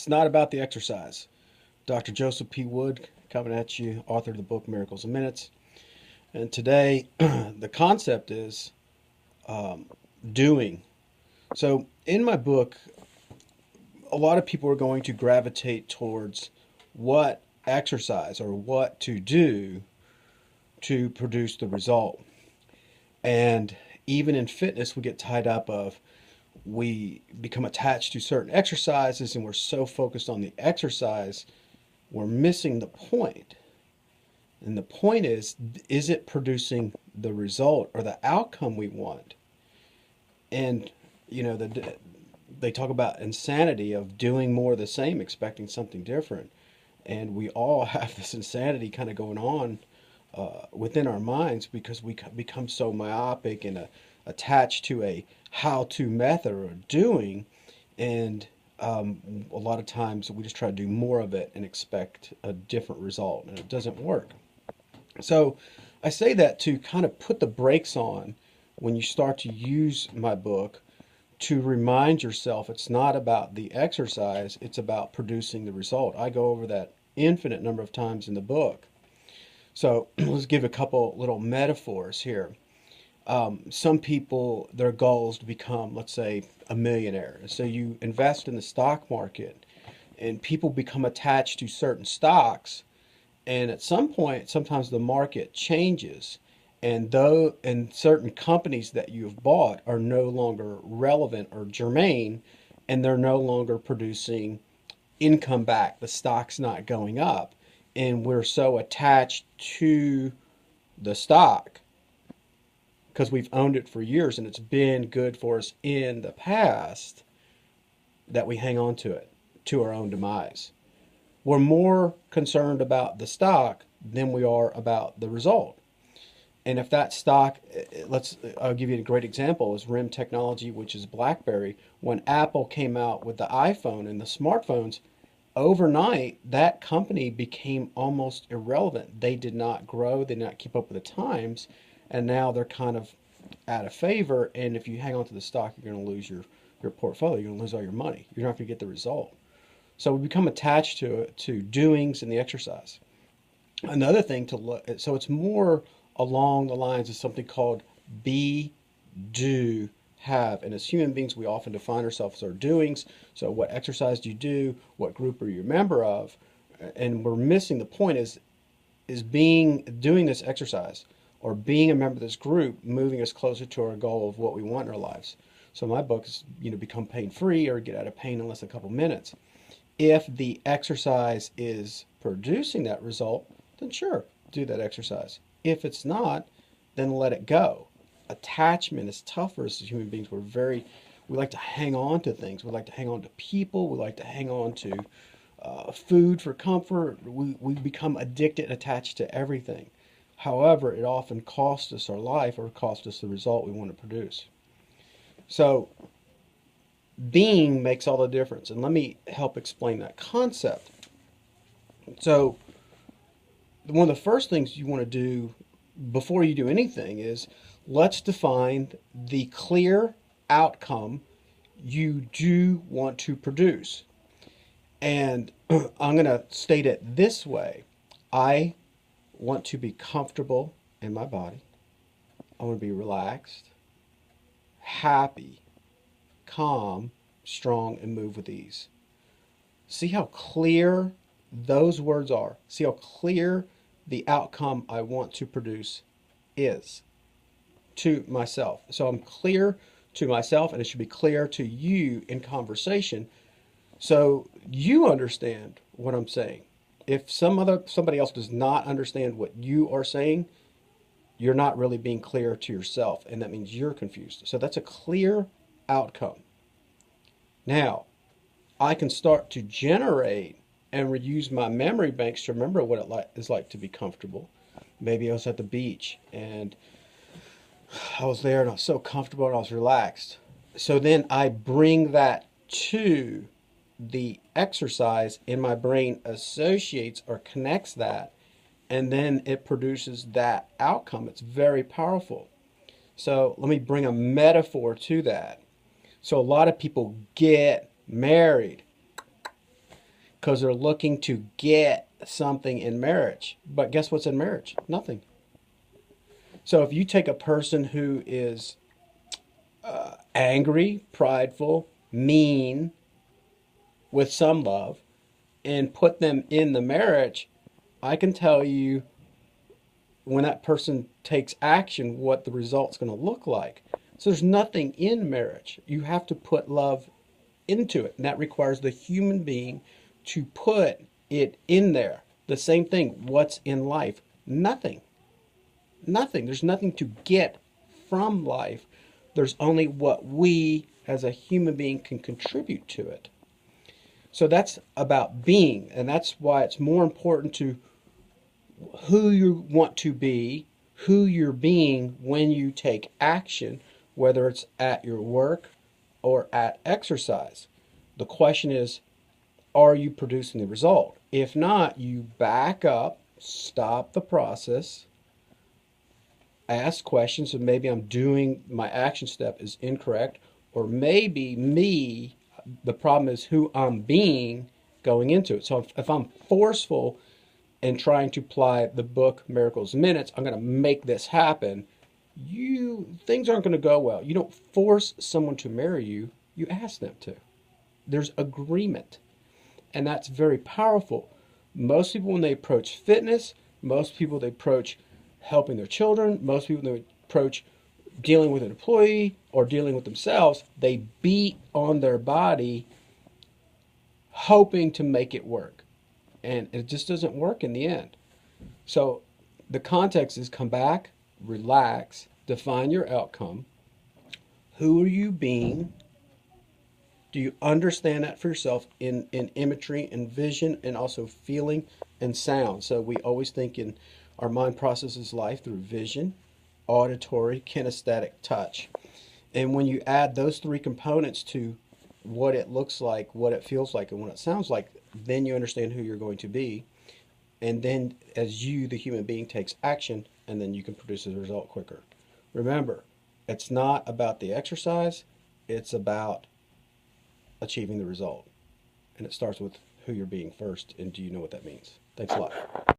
It's not about the exercise. Dr. Joseph P. Wood coming at you, author of the book Miracles in Minutes. And today, the concept is um, doing. So, in my book, a lot of people are going to gravitate towards what exercise or what to do to produce the result. And even in fitness, we get tied up of we become attached to certain exercises and we're so focused on the exercise, we're missing the point. And the point is it producing the result or the outcome we want? And, they talk about insanity of doing more of the same, expecting something different. And we all have this insanity kind of going on within our minds because we become so myopic and attached to a how-to method or doing, and a lot of times we just try to do more of it and expect a different result, and it doesn't work. So I say that to kind of put the brakes on when you start to use my book to remind yourself it's not about the exercise, it's about producing the result. I go over that infinite number of times in the book. So let's give a couple little metaphors here. Some people, their goal is to become, let's say, a millionaire. So you invest in the stock market, and people become attached to certain stocks. And at some point, sometimes the market changes, and certain companies that you've bought are no longer relevant or germane, and they're no longer producing income back. The stock's not going up, and we're so attached to the stock because we've owned it for years and it's been good for us in the past that we hang on to it to our own demise. We're more concerned about the stock than we are about the result. And if that stock, I'll give you a great example, is RIM Technology, which is BlackBerry. When Apple came out with the iPhone and the smartphones, overnight that company became almost irrelevant. They did not grow, they did not keep up with the times, and now they're kind of out of favor. And if you hang on to the stock, you're going to lose your portfolio. You're going to lose all your money. You're not going to get the result. So we become attached to it, to doings and the exercise. Another thing to look at, so it's more along the lines of something called be, do, have. And as human beings, we often define ourselves as our doings. So what exercise do you do? What group are you a member of? And we're missing the point is doing this exercise or being a member of this group moving us closer to our goal of what we want in our lives. So my book is, become pain free or get out of pain in less than a couple minutes. If the exercise is producing that result, then sure, do that exercise. If it's not, then let it go. Attachment is tough for us as human beings. We like to hang on to things. We like to hang on to people. We like to hang on to food for comfort. We become addicted and attached to everything. However, it often costs us our life or costs us the result we want to produce. So being makes all the difference. And let me help explain that concept. So one of the first things you want to do before you do anything is let's define the clear outcome you do want to produce. And I'm going to state it this way. I want to be comfortable in my body. I want to be relaxed, happy, calm, strong, and move with ease. See how clear those words are. See how clear the outcome I want to produce is to myself. So I'm clear to myself, and it should be clear to you in conversation so you understand what I'm saying. If somebody else does not understand what you are saying, you're not really being clear to yourself, and that means you're confused. So that's a clear outcome. Now, I can start to generate and reuse my memory banks to remember what it is like to be comfortable. Maybe I was at the beach and I was there and I was so comfortable and I was relaxed. So then I bring that to the exercise, and my brain associates or connects that, and then it produces that outcome. It's very powerful. So let me bring a metaphor to that. So a lot of people get married. because they're looking to get something in marriage. But guess what's in marriage? Nothing. So if you take a person who is angry, prideful, mean, with some love, and put them in the marriage, I can tell you when that person takes action what the result's going to look like. So there's nothing in marriage. You have to put love into it, and that requires the human being to put it in there. The same thing, what's in life? Nothing. Nothing. There's nothing to get from life. There's only what we as a human being can contribute to it. So that's about being, and that's why it's more important to who you want to be, who you're being when you take action, whether it's at your work or at exercise. The question is, are you producing the result? If not, you back up, stop the process, ask questions, and maybe I'm doing my action step is incorrect, or maybe the problem is who I'm being going into it. So if I'm forceful and trying to apply the book Miracles in Minutes, I'm going to make this happen. Things aren't going to go well. You don't force someone to marry you. You ask them to. There's agreement, and that's very powerful. Most people, when they approach fitness, most people they approach helping their children, most people they approach dealing with an employee or dealing with themselves, they beat on their body hoping to make it work. And it just doesn't work in the end. So the context is come back, relax, define your outcome. Who are you being? Do you understand that for yourself in imagery and vision and also feeling and sound? So we always think in our mind processes life through vision, auditory, kinesthetic, touch. And when you add those three components to what it looks like, what it feels like, and what it sounds like, then you understand who you're going to be. And then as you, the human being, takes action, and then you can produce a result quicker. Remember, it's not about the exercise, it's about achieving the result. And it starts with who you're being first, and do you know what that means? Thanks a lot.